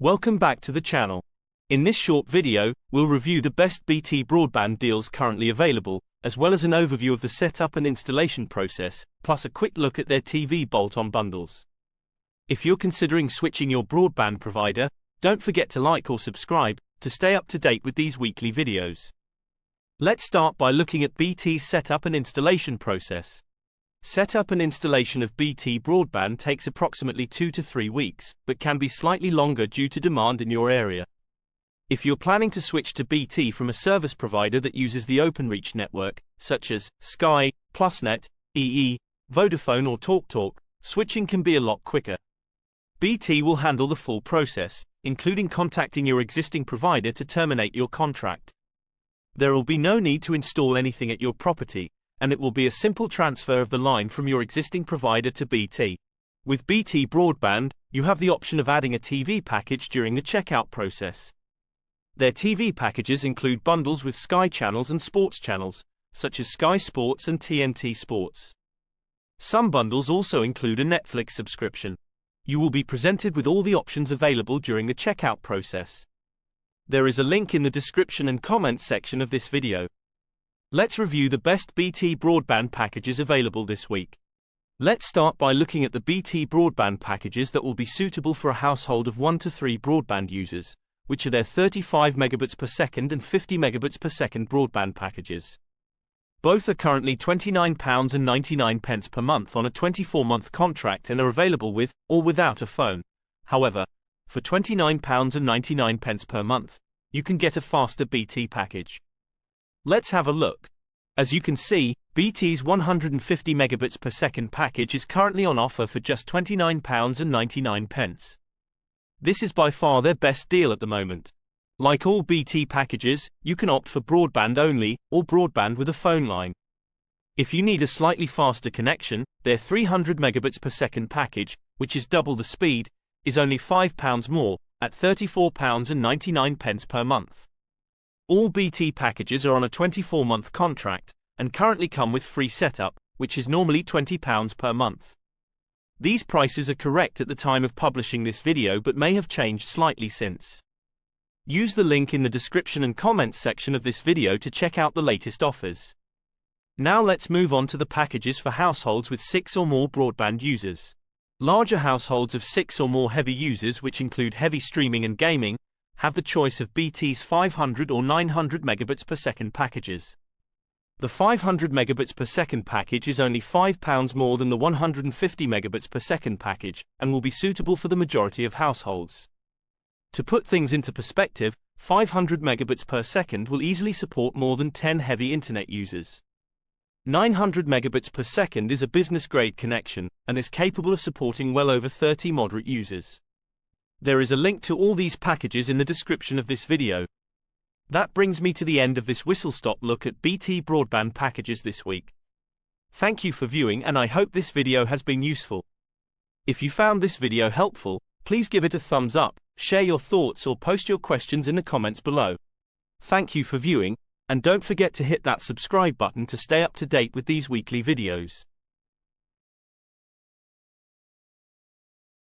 Welcome back to the channel. In this short video, we'll review the best BT broadband deals currently available, as well as an overview of the setup and installation process, plus a quick look at their TV bolt-on bundles. If you're considering switching your broadband provider, don't forget to like or subscribe to stay up to date with these weekly videos. Let's start by looking at BT's setup and installation process. Setup and installation of BT broadband takes approximately 2 to 3 weeks, but can be slightly longer due to demand in your area. If you're planning to switch to BT from a service provider that uses the Openreach network, such as Sky, Plusnet, EE, Vodafone or TalkTalk, switching can be a lot quicker. BT will handle the full process, including contacting your existing provider to terminate your contract. There will be no need to install anything at your property, and it will be a simple transfer of the line from your existing provider to BT. With BT broadband, you have the option of adding a TV package during the checkout process. Their TV packages include bundles with Sky channels and sports channels, such as Sky Sports and TNT Sports. Some bundles also include a Netflix subscription. You will be presented with all the options available during the checkout process. There is a link in the description and comments section of this video. Let's review the best BT broadband packages available this week. Let's start by looking at the BT broadband packages that will be suitable for a household of 1 to 3 broadband users, which are their 35 megabits per second and 50 megabits per second broadband packages. Both are currently £29.99 per month on a 24-month contract and are available with or without a phone. However, for £29.99 per month, you can get a faster BT package. Let's have a look. As you can see, BT's 150 megabits per second package is currently on offer for just £29.99. This is by far their best deal at the moment. Like all BT packages, you can opt for broadband only, or broadband with a phone line. If you need a slightly faster connection, their 300 megabits per second package, which is double the speed, is only £5 more, at £34.99 per month. All BT packages are on a 24-month contract, and currently come with free setup, which is normally £20 per month. These prices are correct at the time of publishing this video but may have changed slightly since. Use the link in the description and comments section of this video to check out the latest offers. Now let's move on to the packages for households with 6 or more broadband users. Larger households of 6 or more heavy users, which include heavy streaming and gaming, have the choice of BT's 500 or 900 megabits per second packages. The 500 megabits per second package is only £5 more than the 150 megabits per second package, and will be suitable for the majority of households. To put things into perspective, 500 megabits per second will easily support more than 10 heavy internet users. 900 megabits per second is a business-grade connection, and is capable of supporting well over 30 moderate users. There is a link to all these packages in the description of this video. That brings me to the end of this whistle-stop look at BT broadband packages this week. Thank you for viewing, and I hope this video has been useful. If you found this video helpful, please give it a thumbs up, share your thoughts or post your questions in the comments below. Thank you for viewing, and don't forget to hit that subscribe button to stay up to date with these weekly videos.